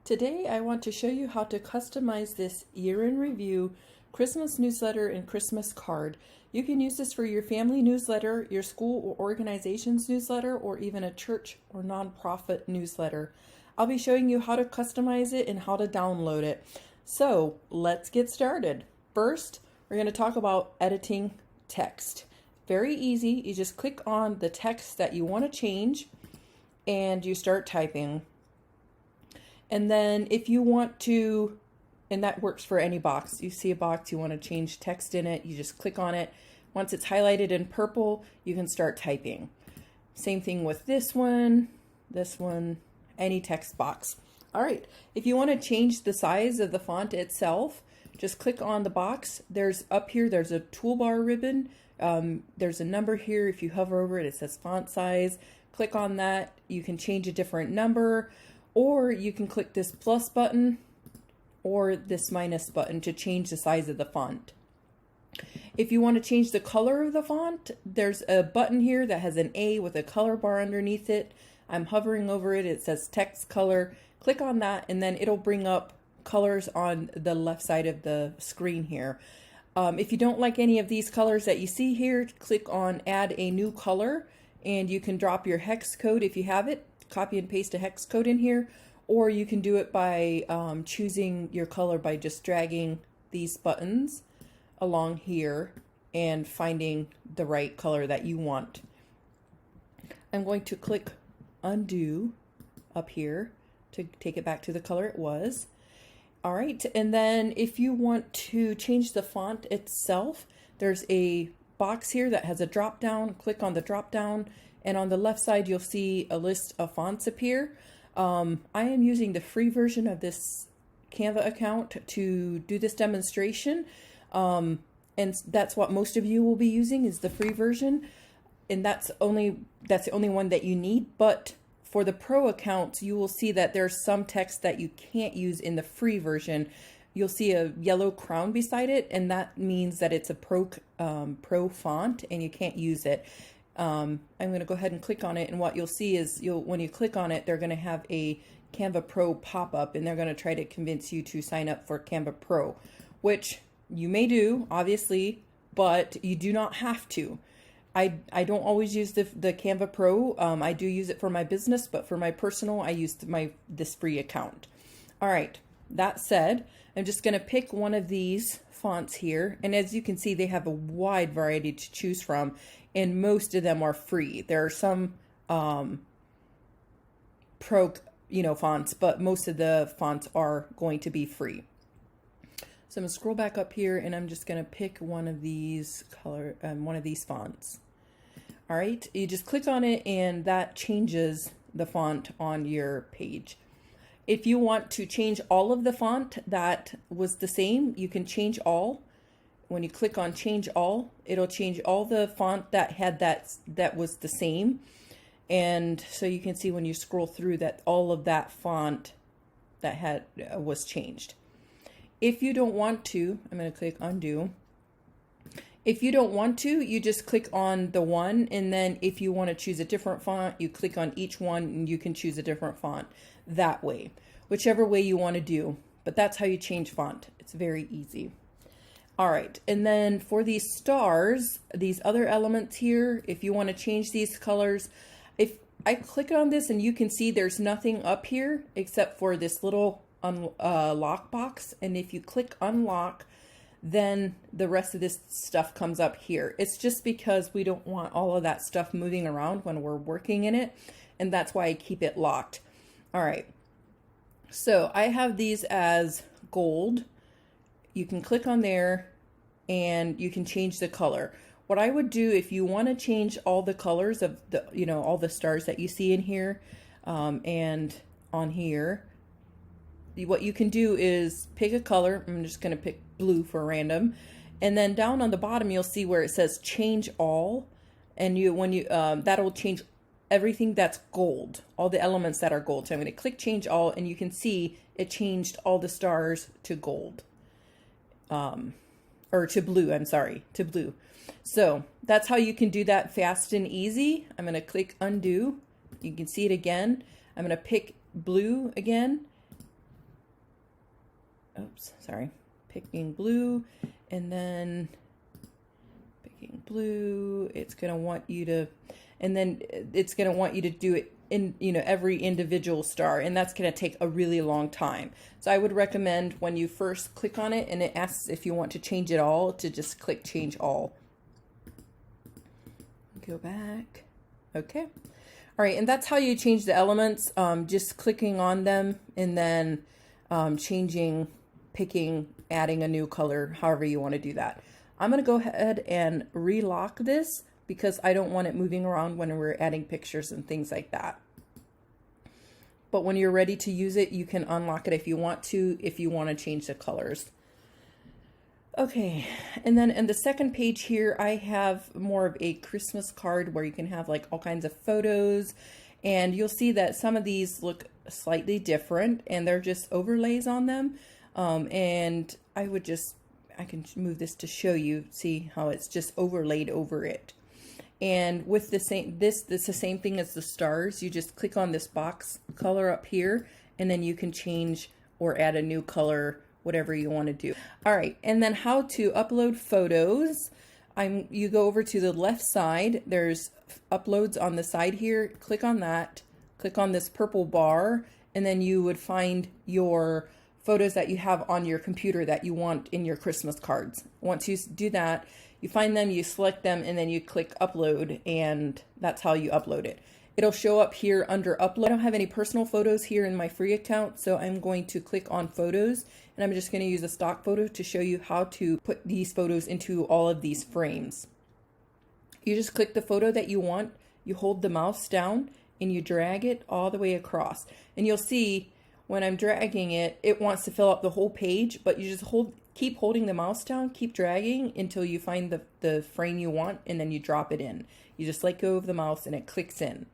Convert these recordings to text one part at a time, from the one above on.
Today I want to show you how to customize this year in review Christmas newsletter and Christmas card. You can use this for your family newsletter, your school or organization's newsletter, or even a church or nonprofit newsletter. I'll be showing you how to customize it and how to download it. So let's get started. First, we're going to talk about editing text. Very easy. You just click on the text that you want to change and you start typing. And then if you want to, and that works for any box, you see a box, you want to change text in it, you just click on it. Once it's highlighted in purple, you can start typing. Same thing with this one, any text box. All right, if you want to change the size of the font itself, just click on the box. There's up here, there's a toolbar ribbon. There's a number here. If you hover over it, it says font size. Click on that. You can change a different number, or you can click this plus button or this minus button to change the size of the font. If you want to change the color of the font, there's a button here that has an A with a color bar underneath it. I'm hovering over it. It says text color. Click on that and then it'll bring up colors on the left side of the screen here. If you don't like any of these colors that you see here, click on add a new color and you can drop your hex code if you have it. Copy and paste a hex code in here, or you can do it by choosing your color by just dragging these buttons along here and finding the right color that you want. I'm going to click undo up here to take it back to the color it was. All right, and then if you want to change the font itself, there's a box here that has a drop down. Click on the drop down, and on the left side you'll see a list of fonts appear. I am using the free version of this Canva account to do this demonstration, and that's what most of you will be using is the free version, and that's the only one that you need. But for the pro accounts, you will see that there's some text that you can't use in the free version. You'll see a yellow crown beside it, and that means that it's a pro font and you can't use it. I'm going to go ahead and click on it, and what you'll see is when you click on it, they're going to have a Canva Pro pop-up, and they're going to try to convince you to sign up for Canva Pro, which you may do, obviously, but you do not have to. I don't always use the Canva Pro. I do use it for my business, but for my personal, I use this free account. All right, that said, I'm just going to pick one of these fonts here, and as you can see, they have a wide variety to choose from, and most of them are free. There are some pro fonts, but most of the fonts are going to be free. So I'm going to scroll back up here, and I'm just going to pick one of these fonts. All right, you just click on it and that changes the font on your page. If you want to change all of the font that was the same, you can change all. When you click on change all, it'll change all the font that had that was the same. And so you can see when you scroll through that all of that font that was changed. If you don't want to, I'm going to click undo. If you don't want to, you just click on the one, and then if you want to choose a different font, you click on each one and you can choose a different font that way, whichever way you want to do. But that's how you change font. It's very easy. All right, and then for these stars, these other elements here, if you want to change these colors, if I click on this and you can see there's nothing up here except for this little lock box, and if you click unlock, then the rest of this stuff comes up here. It's just because we don't want all of that stuff moving around when we're working in it, and that's why I keep it locked. All right, so I have these as gold. You can click on there and you can change the color. What I would do if you want to change all the colors of the all the stars that you see in here and on here, what you can do is pick a color. I'm just going to pick blue for random, and then down on the bottom you'll see where it says change all, and that'll change everything that's gold, all the elements that are gold. So I'm going to click change all, and you can see it changed all the stars to gold, or to blue. I'm sorry, to blue. So that's how you can do that fast and easy. I'm going to click undo. You can see it again. I'm going to pick blue again, oops, sorry, picking blue, and then picking blue. It's going to want you to, and then it's going to want you to do it in, you know, every individual star, and that's going to take a really long time. So I would recommend when you first click on it and it asks if you want to change it all, to just click change all. Go back. Okay. All right, and that's how you change the elements, just clicking on them and then changing, picking, adding a new color, however you want to do that. I'm going to go ahead and relock this because I don't want it moving around when we're adding pictures and things like that. But when you're ready to use it, you can unlock it if you want to change the colors. Okay, and then in the second page here, I have more of a Christmas card where you can have like all kinds of photos, and you'll see that some of these look slightly different and they're just overlays on them. And I can move this to show you, see how it's just overlaid over it. And with the same, this the same thing as the stars. You just click on this box color up here, and then you can change or add a new color, whatever you want to do. All right, and then how to upload photos. You go over to the left side. There's uploads on the side here. Click on that. Click on this purple bar, and then you would find your photos that you have on your computer that you want in your Christmas cards. Once you do that, you find them, you select them, and then you click upload, and that's how you upload it. It'll show up here under upload. I don't have any personal photos here in my free account, so I'm going to click on photos, and I'm just going to use a stock photo to show you how to put these photos into all of these frames. You just click the photo that you want, you hold the mouse down, and you drag it all the way across. And you'll see when I'm dragging it, it wants to fill up the whole page, but you just keep holding the mouse down, keep dragging until you find the frame you want, and then you drop it in. You just let go of the mouse and it clicks in.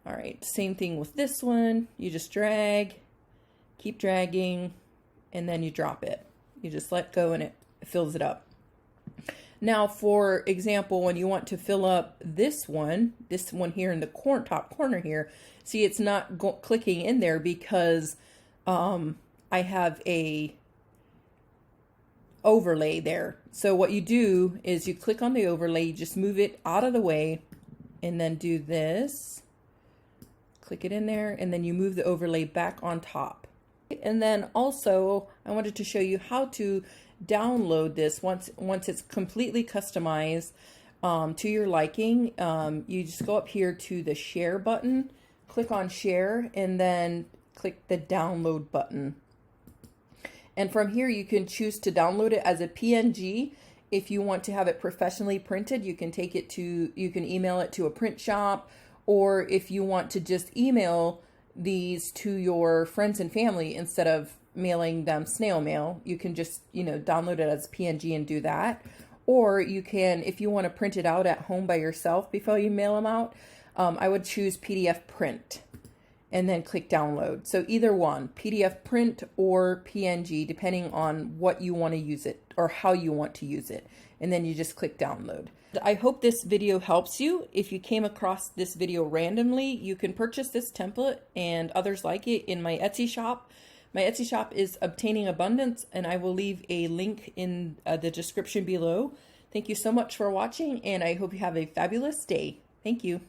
All right, same thing with this one. You just drag, keep dragging, and then you drop it. You just let go and it fills it up. Now, for example, when you want to fill up this one here in the top corner here, see it's not clicking in there because I have a overlay there. So what you do is you click on the overlay, you just move it out of the way, and then do this. Click it in there, and then you move the overlay back on top. And then also, I wanted to show you how to download this once it's completely customized to your liking. You just go up here to the share button, click on share, and then click the download button. And from here you can choose to download it as a PNG. If you want to have it professionally printed, you can email it to a print shop, or if you want to just email these to your friends and family instead of mailing them snail mail, you can just, download it as PNG and do that. Or you can, if you want to print it out at home by yourself before you mail them out, I would choose PDF print and then click download. So either one, PDF print or PNG, depending on what you want to use it or how you want to use it. And then you just click download. I hope this video helps you. If you came across this video randomly, you can purchase this template and others like it in my Etsy shop. My Etsy shop is Obtaining Abundance, and I will leave a link in the description below. Thank you so much for watching, and I hope you have a fabulous day. Thank you.